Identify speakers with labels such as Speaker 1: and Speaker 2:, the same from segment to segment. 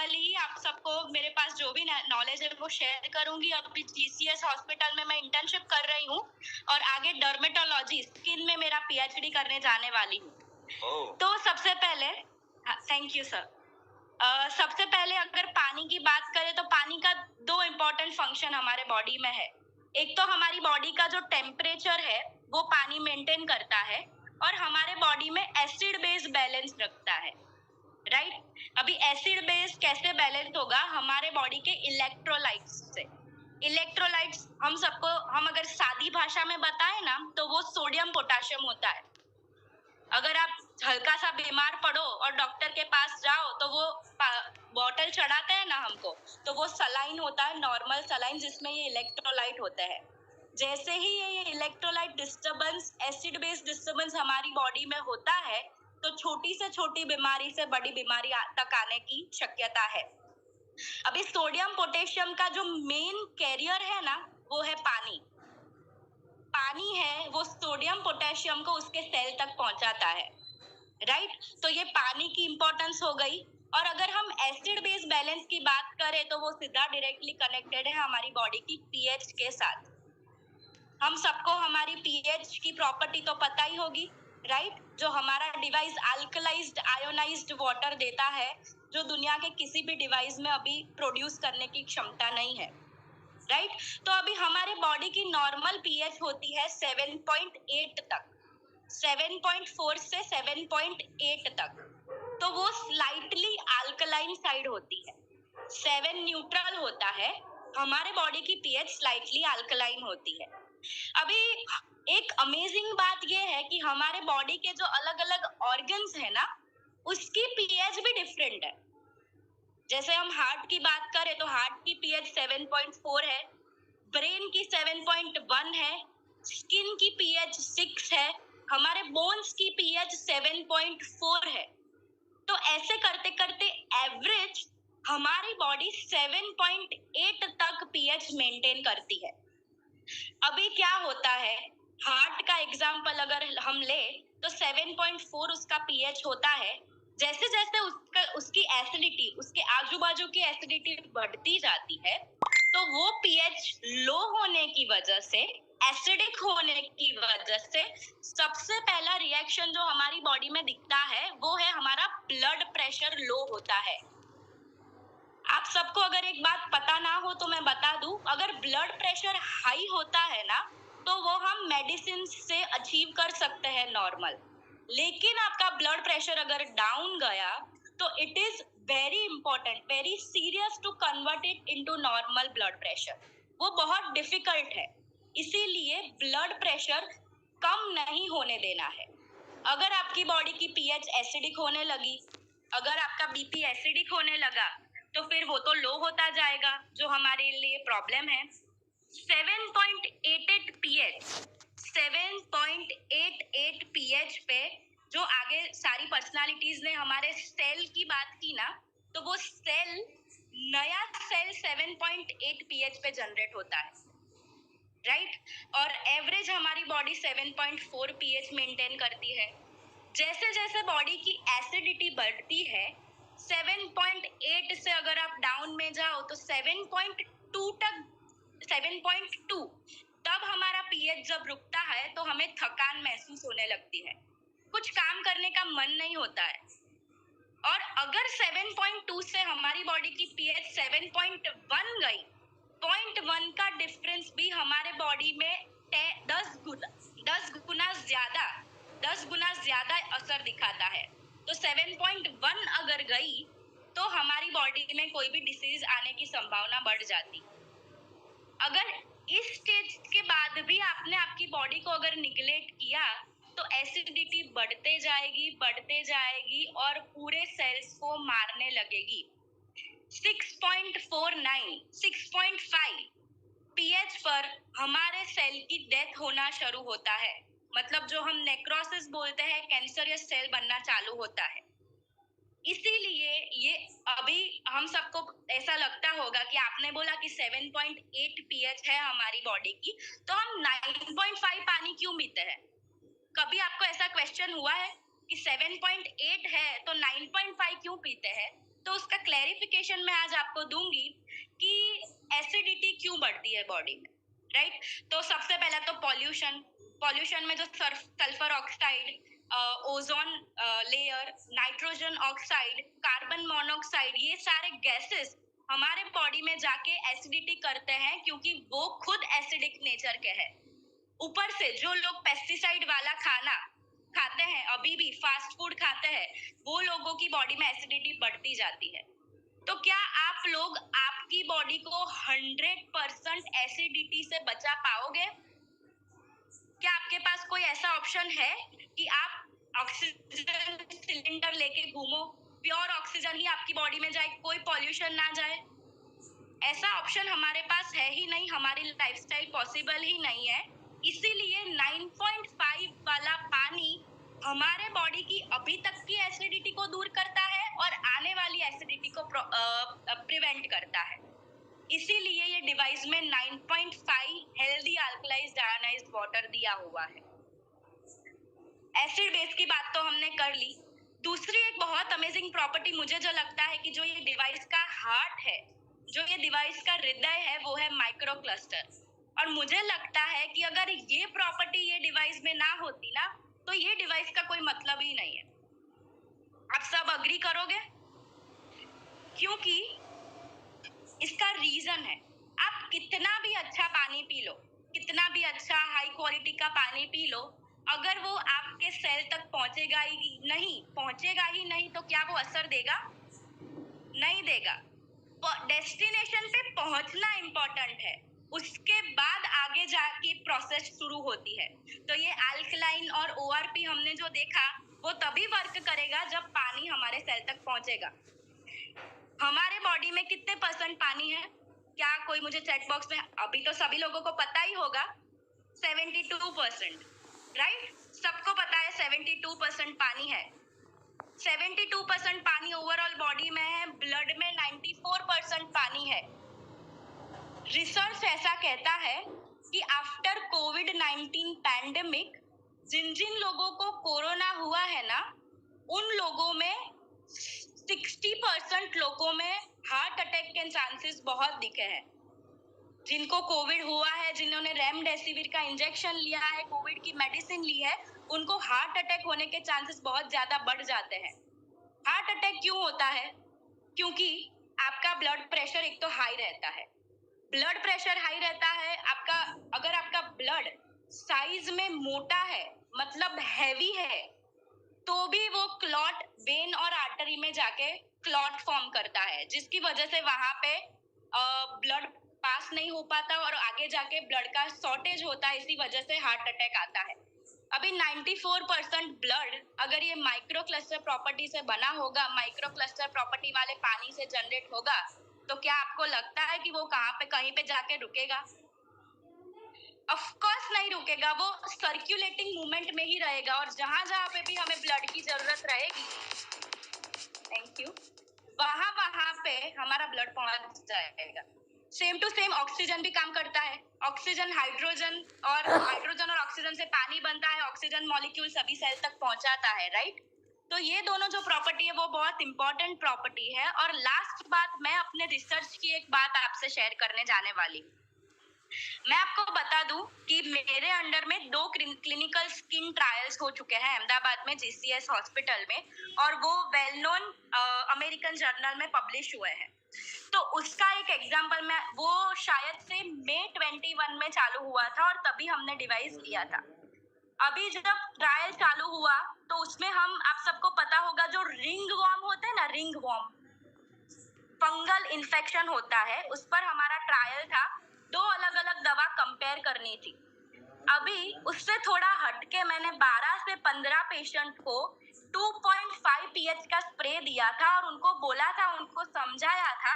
Speaker 1: Normally आप सबको मेरे पास जो भी नॉलेज है वो शेयर करूंगी। अभी जीसीएस हॉस्पिटल में मैं इंटर्नशिप कर रही हूँ और आगे डर्मेटोलॉजी स्किन में मेरा पीएचडी करने जाने वाली हूँ। तो सबसे पहले थैंक यू सर। सबसे पहले अगर पानी की बात करें तो पानी का 2 इम्पोर्टेंट फंक्शन हमारे बॉडी में है। एक तो हमारी बॉडी का जो टेम्परेचर है वो पानी मेंटेन करता है और हमारे बॉडी में एसिड बेस बैलेंस रखता है, राइट। अभी एसिड बेस कैसे बैलेंस होगा? हमारे बॉडी के इलेक्ट्रोलाइट्स से। इलेक्ट्रोलाइट्स हम अगर सादी भाषा में बताएं ना तो वो सोडियम पोटेशियम होता है। अगर आप हल्का सा बीमार पड़ो और डॉक्टर के पास जाओ तो वो बॉटल चढ़ाते हैं ना हमको, तो वो सलाइन होता है, नॉर्मल सलाइन, जिसमें ये इलेक्ट्रोलाइट होते हैं। जैसे ही ये electrolyte disturbance, acid base disturbance हमारी बॉडी में होता है तो छोटी से छोटी बीमारी से बड़ी बीमारी तक आने की शक्यता है। अभी सोडियम पोटेशियम का जो मेन कैरियर है ना वो है पानी। पानी है वो सोडियम पोटेशियम को उसके सेल तक पहुंचाता है, राइट। तो ये पानी की इंपॉर्टेंस हो गई। और अगर हम एसिड बेस बैलेंस की बात करें तो वो सीधा डायरेक्टली कनेक्टेड है हमारी बॉडी की पीएच के साथ। हम सबको हमारी पीएच की प्रॉपर्टी तो पता ही होगी, राइट। जो हमारा डिवाइस अल्कलाइज्ड आयोनाइज्ड वाटर देता है, जो दुनिया के किसी भी डिवाइस में अभी प्रोड्यूस करने की क्षमता नहीं है, राइट। तो अभी हमारे बॉडी की नॉर्मल पीएच होती है 7.8 तक, 7.4 से 7.8 तक। तो वो स्लाइटली अल्कलाइन साइड होती है। 7 न्यूट्रल होता है, हमारे बॉडी की पीएच स्लाइटली अल्कलाइन होती है। अभी एक अमेजिंग बात ये है कि हमारे बॉडी के जो अलग अलग ऑर्गन्स है ना उसकी पीएच भी डिफरेंट है। जैसे हम हार्ट की बात करें तो हार्ट की पीएच 7.4 है, ब्रेन की 7.1 है, स्किन की पीएच 6 है, हमारे बोन्स की पीएच 7.4 है। तो ऐसे करते करते एवरेज हमारी बॉडी 7.8 तक पीएच मेंटेन करती है। अभी क्या होता है, हार्ट का एग्जांपल अगर हम ले तो 7.4 उसका पीएच होता है। जैसे जैसे उसकी एसिडिटी, उसके आजू बाजू की एसिडिटी बढ़ती जाती है तो वो पीएच लो होने की वजह से, एसिडिक होने की वजह से सबसे पहला रिएक्शन जो हमारी बॉडी में दिखता है वो है हमारा ब्लड प्रेशर लो होता है। आप सबको अगर एक बात पता ना हो तो मैं बता दूं, अगर ब्लड प्रेशर हाई होता है ना तो वो हम मेडिसिन से अचीव कर सकते हैं नॉर्मल। लेकिन आपका ब्लड प्रेशर अगर डाउन गया तो it is very important, very serious to convert it into normal blood pressure. वो बहुत डिफिकल्ट है, इसीलिए ब्लड प्रेशर कम नहीं होने देना है। अगर आपकी बॉडी की पीएच एसिडिक होने लगी, अगर आपका बीपी एसिडिक होने लगा तो फिर वो तो लो होता जाएगा, जो हमारे लिए प्रॉब्लम है। 7.88 पीएच, 7.88 पीएच पे जो आगे सारी पर्सनालिटीज ने हमारे सेल की बात की ना, तो वो सेल, नया सेल 7.8 पीएच पे जनरेट होता है, राइट। और एवरेज हमारी बॉडी 7.4 पीएच मेंटेन करती है। जैसे जैसे बॉडी की एसिडिटी बढ़ती है 7.8 से अगर आप डाउन में जाओ तो 7.2 तक, 7.2 तब हमारा पीएच जब रुकता है तो हमें थकान महसूस होने लगती है, कुछ काम करने का मन नहीं होता है। और अगर 7.2 से हमारी बॉडी की पीएच 7.1 गई, 0.1 का डिफरेंस भी हमारे बॉडी में 10 गुना ज्यादा असर दिखाता है। तो 7.1 अगर गई तो हमारी बॉडी में कोई भी डिसीज आने की संभावना बढ़ जाती। अगर इस स्टेज के बाद भी आपने आपकी बॉडी को अगर निगलेक्ट किया तो एसिडिटी बढ़ते जाएगी और पूरे सेल्स को मारने लगेगी। 6.49, 6.5 पीएच पर हमारे सेल की डेथ होना शुरू होता है, मतलब जो हम नेक्रोसिस बोलते हैं, कैंसरियस सेल बनना चालू होता है। इसीलिए ये अभी हम सबको ऐसा लगता होगा कि आपने बोला कि 7.8 पीएच है हमारी बॉडी की, तो हम 9.5 पानी क्यों पीते हैं? कभी आपको ऐसा क्वेश्चन हुआ है कि 7.8 है तो 9.5 क्यों पीते हैं? तो उसका क्लैरिफिकेशन मैं आज आपको दूंगी कि एसिडिटी क्यों बढ़ती है बॉडी में, राइट। तो सबसे पहला तो पॉल्यूशन में जो sulphur oxide, ozone layer, nitrogen oxide, carbon monoxide, ये सारे गैसेस हमारे बॉडी में जाके एसिडिटी करते हैं, क्योंकि वो खुद एसिडिक नेचर के हैं। ऊपर से जो लोग पेस्टिसाइड वाला खाना खाते हैं, अभी भी फास्ट फूड खाते हैं, वो लोगों की बॉडी में एसिडिटी बढ़ती जाती है। तो क्या आप लोग आपकी बॉडी को 100% एसिडिटी से बचा पाओगे? क्या आपके पास कोई ऐसा ऑप्शन है कि आप ऑक्सीजन सिलेंडर लेके घूमो, प्योर ऑक्सीजन ही आपकी बॉडी में जाए, कोई पॉल्यूशन ना जाए? ऐसा ऑप्शन हमारे पास है ही नहीं, हमारी लाइफस्टाइल पॉसिबल ही नहीं है। इसीलिए 9.5 वाला पानी हमारे बॉडी की अभी तक की एसिडिटी को दूर करता है और आने वाली एसिडिटी को प्रिवेंट करता है। इसीलिए ये डिवाइस में 9.5 हेल्दी अल्कलाइज्ड आयोनाइज्ड वाटर दिया हुआ है। एसिड बेस की बात तो हमने कर ली। दूसरी एक बहुत अमेजिंग प्रॉपर्टी मुझे जो लगता है कि जो ये डिवाइस का हार्ट है, जो ये डिवाइस का हृदय है, वो है माइक्रो क्लस्टर। और मुझे लगता है कि अगर ये प्रॉपर्टी ये डिवाइस में ना होती ना, तो ये डिवाइस का कोई मतलब ही नहीं है। आप सब अग्री करोगे? क्योंकि इसका रीजन है, आप कितना भी अच्छा पानी पी लो, कितना भी अच्छा हाई क्वालिटी का पानी पी लो, अगर वो आपके सेल तक पहुंचेगा ही नहीं, तो क्या वो असर देगा? नहीं देगा। डेस्टिनेशन पे पहुंचना इम्पोर्टेंट है, उसके बाद आगे जाके प्रोसेस शुरू होती है। तो ये अल्कलाइन और ओआरपी हमने जो देखा, वो तभी वर्क करेगा जब पानी हमारे सेल तक पहुंचेगा। हमारे बॉडी में कितने % पानी है? क्या कोई मुझे चैट बॉक्स में, अभी तो सभी लोगों को पता ही होगा, 72%, राइट। सबको पता है 72% पानी है। 72% पानी ओवरऑल बॉडी में है, ब्लड में 94% पानी है। रिसर्च ऐसा कहता है कि आफ्टर कोविड-19 पैंडेमिक जिन जिन लोगों को कोरोना हुआ है ना, उन लोगों में 60% लोगों में हार्ट अटैक के चांसेस बहुत दिखे हैं। जिनको कोविड हुआ है, जिन्होंने रेमडेसिविर का इंजेक्शन लिया है, कोविड की मेडिसिन ली है, उनको हार्ट अटैक होने के चांसेस बहुत ज्यादा बढ़ जाते हैं। हार्ट अटैक क्यों होता है? क्योंकि आपका ब्लड प्रेशर एक तो हाई रहता है। ब्लड प्रेशर हाई रहता है आपका, अगर आपका ब्लड साइज में मोटा है, मतलब हैवी है, तो भी वो क्लॉट वेन और आर्टरी में जाके क्लॉट फॉर्म करता है, जिसकी वजह से वहां पे ब्लड पास नहीं हो पाता और आगे जाके ब्लड का शॉर्टेज होता है, इसी वजह से हार्ट अटैक आता है। अभी 94% ब्लड अगर ये माइक्रो क्लस्टर प्रॉपर्टी से बना होगा, माइक्रो क्लस्टर प्रॉपर्टी वाले पानी से जनरेट होगा, तो क्या आपको लगता है कि वो कहीं पे जाके रुकेगा? ऑफ कोर्स नहीं रुकेगा, वो सर्कुलेटिंग मूवमेंट में ही रहेगा, और जहां जहां पे भी हमें ब्लड की जरूरत रहेगी, थैंक यू, वहां पे हमारा ब्लड पहुंच जाएगा। सेम टू सेम ऑक्सीजन भी काम करता है। ऑक्सीजन हाइड्रोजन और ऑक्सीजन से पानी बनता है, ऑक्सीजन मॉलिक्यूल सभी सेल तक पहुंचाता है, राइट। तो ये दोनों जो प्रॉपर्टी है वो बहुत इंपॉर्टेंट प्रॉपर्टी है। और लास्ट बात, मैं अपने रिसर्च की एक बात आपसे शेयर करने जाने वाली हूँ। मैं आपको बता दूं कि मेरे अंडर में 2 क्लिनिकल स्किन ट्रायल्स हो चुके हैं अहमदाबाद में जीसीएस हॉस्पिटल में, और वो वेल नोन अमेरिकन जर्नल में पब्लिश हुए हैं। तो उसका एक एग्जांपल मैं, वो शायद से मई 21 में चालू हुआ था और तभी हमने डिवाइस लिया था। अभी जब ट्रायल चालू हुआ तो उसमें हम, आप सबको पता होगा, जो रिंग वॉर्म होता है ना, रिंग वॉर्म फंगल इन्फेक्शन होता है, उस पर हमारा ट्रायल था। 2 अलग अलग दवा कंपेयर करनी थी। अभी उससे थोड़ा हटके मैंने 12 से 15 पेशेंट को 2.5 pH का स्प्रे दिया था और उनको बोला था, उनको समझाया था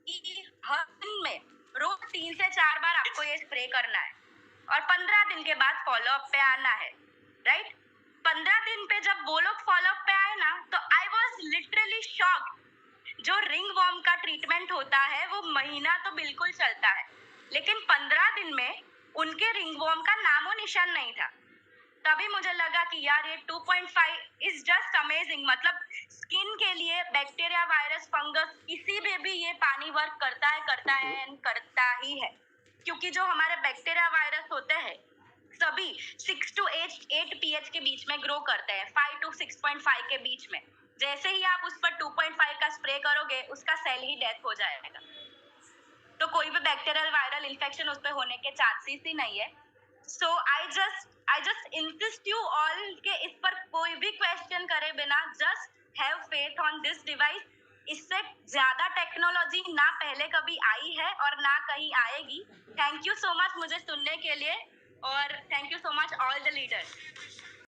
Speaker 1: कि हर दिन में रोज 3 से 4 बार आपको ये स्प्रे करना है और 15 दिन के बाद फॉलोअप पे आना है, राइट। 15 दिन पे जब वो लोग फॉलोअप पे आए ना, तो आई वॉज लिटरली शॉक्ड। जो रिंग वॉर्म का ट्रीटमेंट होता है वो महीना तो बिल्कुल चलता है, लेकिन 15 दिन में उनके रिंग वॉर्म का नामो निशान नहीं था। तभी मुझे लगा कि यार ये 2.5 इज जस्ट अमेजिंग। मतलब स्किन के लिए बैक्टीरिया, वायरस, फंगस किसी में भी ये पानी वर्क करता है एंड करता ही है, क्योंकि जो हमारे बैक्टीरिया वायरस होते हैं सभी 6 to 8 pH के बीच में ग्रो करते हैं, 5 to 6.5 के बीच में। जैसे ही आप उस पर 2.5 का स्प्रे करोगे उसका सेल ही डेथ हो जाएगा, तो कोई भी बैक्टीरियल वायरल इन्फेक्शन उस पर होने के चांसेस ही नहीं है। So I just insist you all के इस पर कोई भी क्वेश्चन करे बिना just have faith on this device. इससे ज्यादा टेक्नोलॉजी ना पहले कभी आई है और ना कहीं आएगी। थैंक यू सो मच मुझे सुनने के लिए, और thank you so much all the leaders.